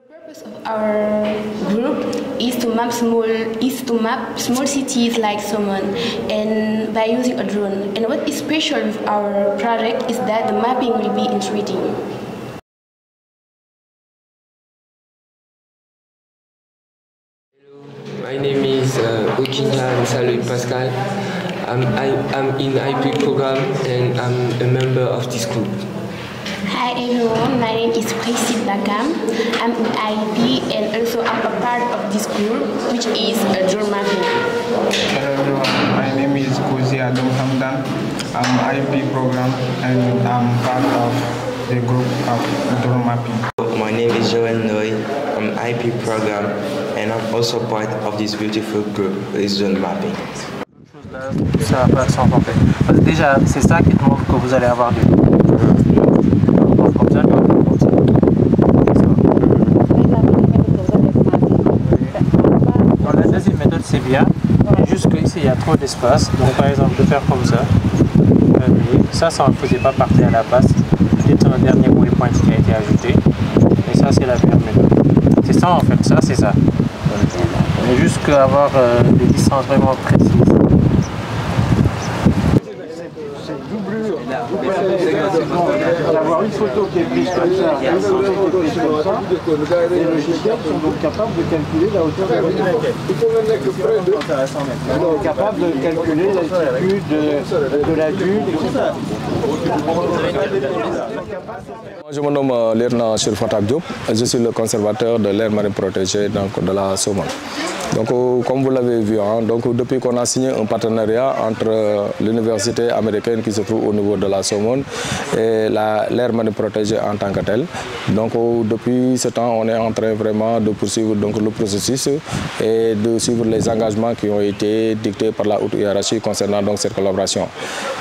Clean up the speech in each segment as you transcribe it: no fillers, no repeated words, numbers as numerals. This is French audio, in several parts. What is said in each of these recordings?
Purpose of our group is to map small cities like Somone, and by using a drone. And what is special with our project is that the mapping will be in 3D. My name is Ojinja Salut Pascal. I'm in IP program and I'm a member of this group. Hi everyone, my name is Priscille Bakam. I'm in IP and also I'm a part of this group, which is a drone mapping. Hello everyone, my name is Kouzi Adam Hamdan. I'm IP program and I'm part of the group of drone mapping. My name is Joël Noé. I'm IP program and I'm also part of this beautiful group, this drone mapping. Ça va pas sans compter. Parce que déjà, c'est ça qui te montre que vous allez avoir du comme ça, la deuxième méthode, c'est bien. Juste qu'ici, il y a trop d'espace. Donc, par exemple, de faire comme ça. Ça ne faisait pas partie à la base. C'est un dernier waypoint qui a été ajouté. Et ça, c'est la meilleure méthode. C'est ça, en fait. Ça, c'est ça. Mais juste qu'avoir des distances vraiment précises. D'avoir une photo qui est prise comme ça, une photo qui est prise comme ça, et le logiciels sont donc capables de calculer la hauteur de la voiture. On est capable de calculer l'altitude de la dune, etc. Je me nomme Lerna Chirfatak Diop, je suis le conservateur de l'aire marine protégée de la Somone. Donc, comme vous l'avez vu, donc, depuis qu'on a signé un partenariat entre l'université américaine qui se trouve au niveau de la Somone et l'aire marine protégée en tant que telle. Donc, depuis ce temps, on est en train vraiment de poursuivre donc, le processus et de suivre les engagements qui ont été dictés par la haute hiérarchie concernant donc, cette collaboration.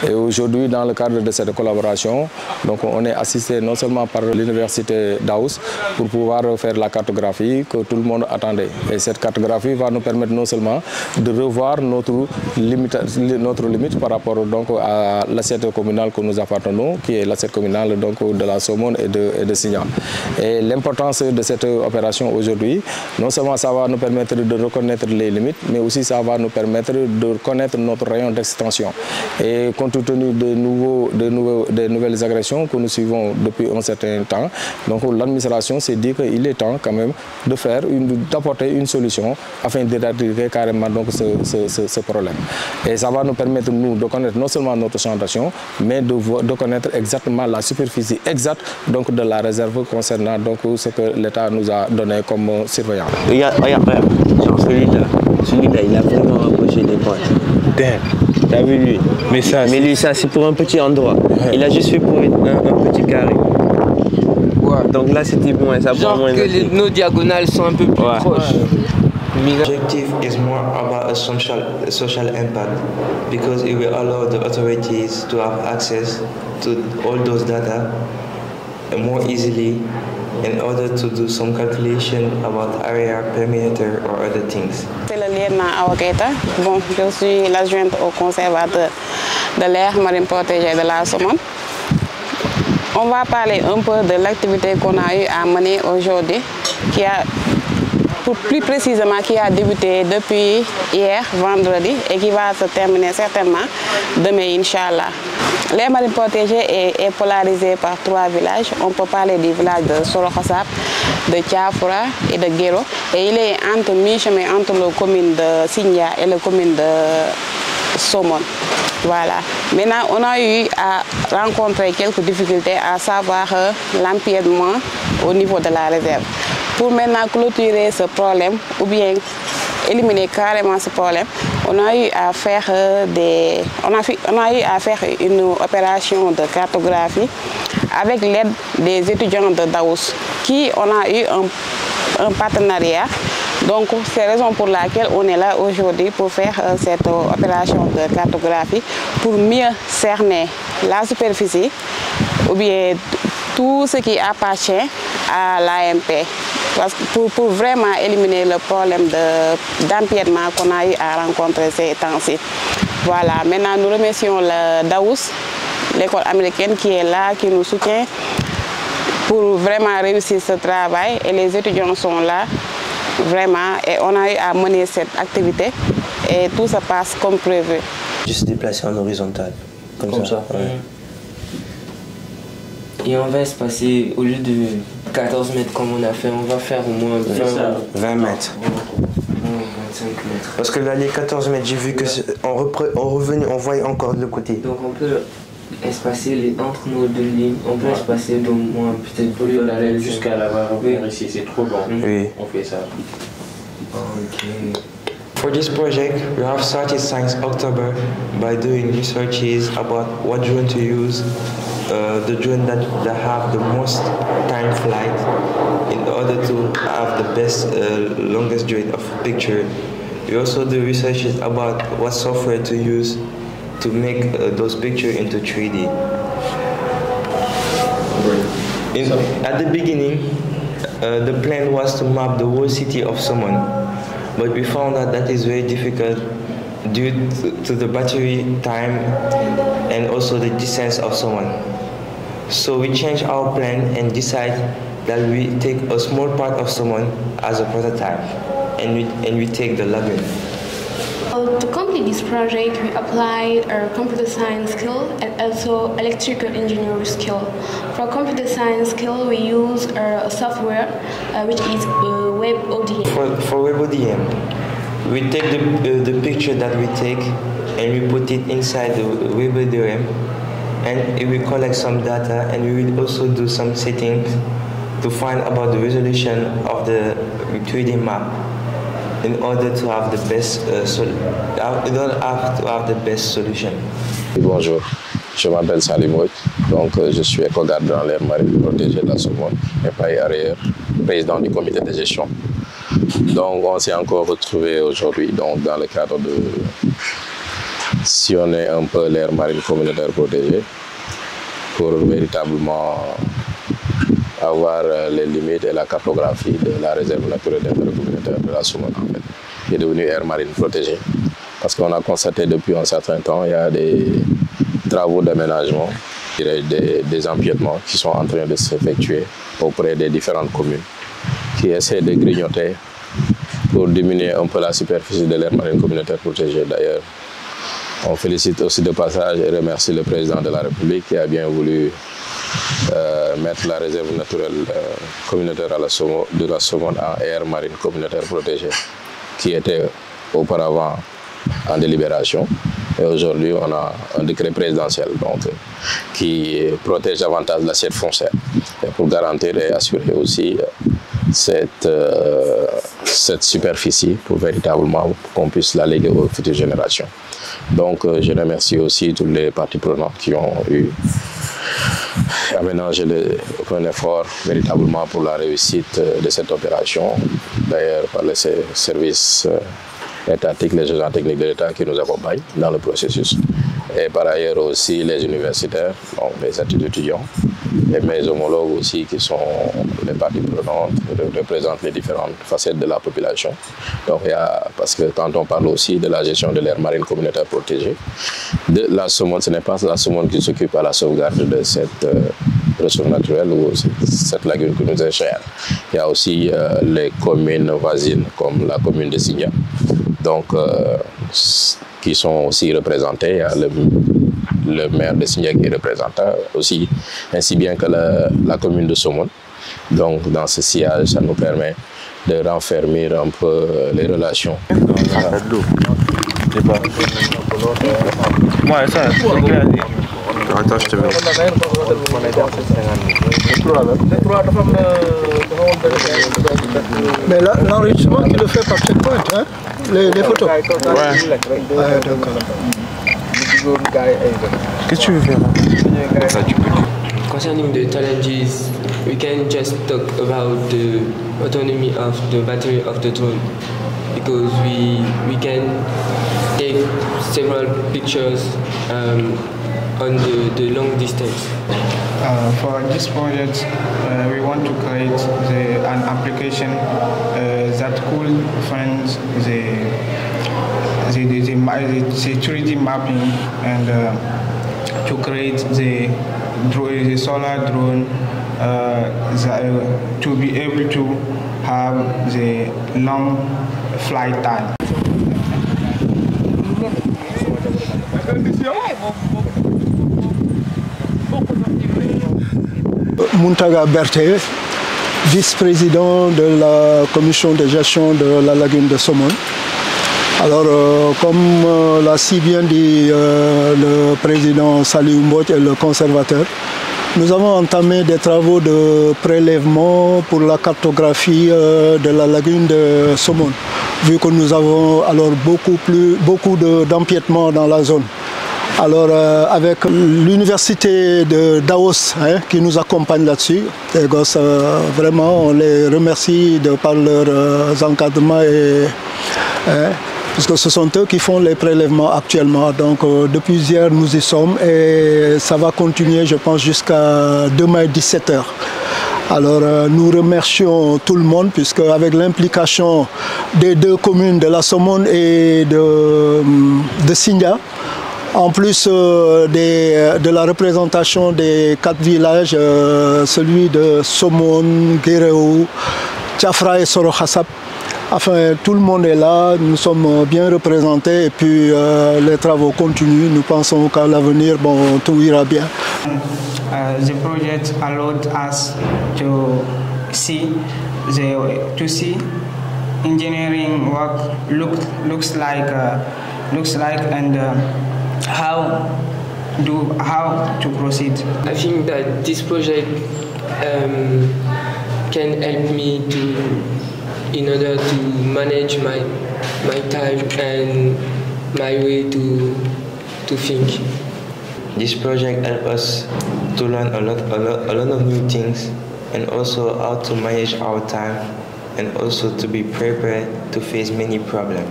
Et aujourd'hui, dans le cadre de cette collaboration, donc, on est assisté non seulement par l'université d'Aus pour pouvoir faire la cartographie que tout le monde attendait. Et cette cartographie va nous permettre non seulement de revoir notre limite par rapport donc, à l'assiette communale que nous appartenons, qui est l'assiette communale donc, de la Somone et de Signan. Et l'importance de cette opération aujourd'hui, non seulement ça va nous permettre de reconnaître les limites, mais aussi ça va nous permettre de connaître notre rayon d'extension. Et compte tenu des nouvelles agressions que nous suivons depuis un certain temps, donc l'administration s'est dit qu'il est temps quand même d'apporter une solution afin d'éradiquer carrément donc, ce problème. Et ça va nous permettre, nous, de connaître non seulement notre champ d'action, mais de connaître exactement la superficie exacte donc, de la réserve concernant donc, ce que l'État nous a donné comme surveillance. Regarde, genre celui-là, il a vraiment rapproché des points. T'as vu lui? Mais lui, ça, c'est pour un petit endroit. Ouais. Il a juste fait pour un petit carré. Ouais. Donc là, c'était moins. Ça genre moins que nos diagonales sont un peu plus proches. Objective is more about a social impact because it will allow the authorities to have access to all those data more easily in order to do some calculation about area, perimeter or other things. C'est le Lerna Awa Keita. Bon, je suis l'adjointe au conservateur de l'aire marine protégée de la Somone. On va parler un peu de l'activité qu'on a eu à mener aujourd'hui, plus précisément qui a débuté depuis hier, vendredi, et qui va se terminer certainement demain, Inch'Allah. L'aire marine protégée est polarisée par 3 villages. On peut parler du village de Sorokhosap, de Thiafoura et de Guéro. Et il est mi-chemin entre la commune de Signa et la commune de Somone. Voilà. Maintenant, on a eu à rencontrer quelques difficultés, à savoir l'empiètement au niveau de la réserve. Pour maintenant clôturer ce problème, ou bien éliminer carrément ce problème, on a eu à faire une opération de cartographie avec l'aide des étudiants de Daous, qui on a eu un partenariat. Donc c'est la raison pour laquelle on est là aujourd'hui pour faire cette opération de cartographie, pour mieux cerner la superficie ou bien tout ce qui appartient à l'AMP. Pour vraiment éliminer le problème d'empiètement qu'on a eu à rencontrer ces temps-ci. Voilà, maintenant nous remercions le Daous, l'école américaine qui est là, qui nous soutient pour vraiment réussir ce travail et les étudiants sont là vraiment et on a eu à mener cette activité et tout se passe comme prévu. Juste déplacer en horizontal, comme ça. Ouais. Et on va se passer, au lieu de 14 mètres comme on a fait, on va faire au moins 20 mètres. 25 mètres. Parce que là, les 14 mètres, j'ai vu que on revenait, on voyait encore de l'autre côté. Donc on peut espacer entre nos deux lignes, on peut espacer d'au moins peut-être pour aller jusqu'à là-bas, ici, c'est trop long. Oui. On fait ça. Okay. For this project, we have started since October by doing researches about what drone to use, the drone that have the most time flight in order to have the best, longest duration of picture. We also do researches about what software to use to make those pictures into 3D. At the beginning, the plan was to map the whole city of Somone. But we found out that is very difficult due to the battery time and also the distance of someone. So we changed our plan and decided that we take a small part of someone as a prototype and we take the lagoon. To complete this project, we applied our computer science skill and also electrical engineering skill. For computer science skill, we use a software which is WebODM. For WebODM, we take the picture that we take and we put it inside the WebODM and it will collect some data and we will also do some settings to find about the resolution of the 3D map. In order to have the best solution. Bonjour, je m'appelle Salim Ouid, donc je suis éco-garde dans l'aire marine protégée de la Somone et par ailleurs président du comité de gestion. Donc on s'est encore retrouvé aujourd'hui dans le cadre de sillonner un peu l'aire marine communautaire protégée pour véritablement avoir les limites et la cartographie de la réserve naturelle d'intérêt communautaire de la Somone, en fait, qui est devenue aire marine protégée. Parce qu'on a constaté depuis un certain temps, il y a des travaux d'aménagement, des empiètements qui sont en train de s'effectuer auprès des différentes communes, qui essaient de grignoter pour diminuer un peu la superficie de l'aire marine communautaire protégée. D'ailleurs, on félicite aussi de passage et remercie le président de la République qui a bien voulu mettre la réserve naturelle communautaire de la Somone en aire marine communautaire protégée, qui était auparavant en délibération. Et aujourd'hui, on a un décret présidentiel donc, qui protège davantage l'assiette foncière et pour garantir et assurer aussi cette superficie pour véritablement qu'on puisse la léguer aux futures générations. Donc, je remercie aussi toutes les parties prenantes qui ont eu aménager un effort véritablement pour la réussite de cette opération, d'ailleurs par les services étatiques, les agents techniques de l'État qui nous accompagnent dans le processus, et par ailleurs aussi les universitaires, donc les étudiants, et mes homologues aussi qui sont les parties prenantes, représentent les différentes facettes de la population. Donc, parce que quand on parle aussi de la gestion de l'aire marine communautaire protégée, de la Somone, ce n'est pas la Somone qui s'occupe à la sauvegarde de cette ressource naturelle ou cette lagune qui nous est chère. Il y a aussi les communes voisines comme la commune de Signa, donc qui sont aussi représentées. Il y a le maire de Signa qui est représenté aussi, ainsi bien que la commune de Somone. Donc dans ce sillage, ça nous permet de renfermer un peu les relations. Attends, je te mets. Mais là, l'enregistrement, tu le fais par checkpoint, hein? Les photos. Ouais. D'accord. Qu'est-ce que tu veux faire? Ça, tu peux. Concerning the challenges, we can just talk about the autonomy of the battery of the drone because we can take several pictures on the long distance. For this project, we want to create an application that could find the 3D mapping and to create the the solar drone to be able to have the long flight time. Muntaga Berthe, vice-président de la commission de gestion de la lagune de Somone. Alors, comme l'a si bien dit le président Saliou Mbodj et le conservateur, nous avons entamé des travaux de prélèvement pour la cartographie de la lagune de Somone, vu que nous avons alors beaucoup d'empiètement dans la zone. Alors avec l'université de Daos qui nous accompagne là-dessus, les gosses, vraiment on les remercie de par leurs encadrements puisque ce sont eux qui font les prélèvements actuellement. Donc depuis hier nous y sommes et ça va continuer je pense jusqu'à demain 17h. Alors nous remercions tout le monde puisque avec l'implication des deux communes de la Somone et de Sindia, en plus de la représentation des 4 villages, celui de Somone, Guéréo, Tiafra et Sorohassap. Enfin, tout le monde est là, nous sommes bien représentés et puis les travaux continuent. Nous pensons qu'à l'avenir, bon, tout ira bien. The project allowed us to see engineering work looks like and how to proceed. I think that this project can help me in order to manage my time and my way to think. This project helped us to learn a lot of new things, and also how to manage our time, and also to be prepared to face many problems.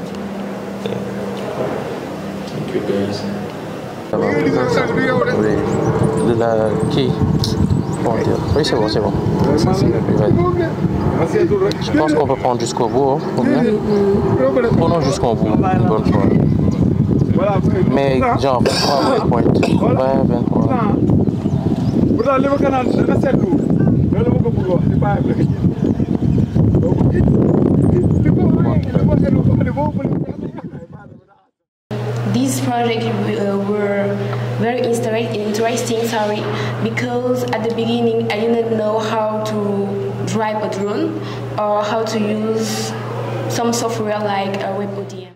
Yeah. Thank you guys. Oui, c'est bon, c'est bon. Je pense qu'on peut prendre jusqu'au bout. Prenons jusqu'au bout, une bonne fois. Mais genre 23 points. 23. These projects were very interesting, because at the beginning I didn't know how to drive a drone or how to use some software like WebODM.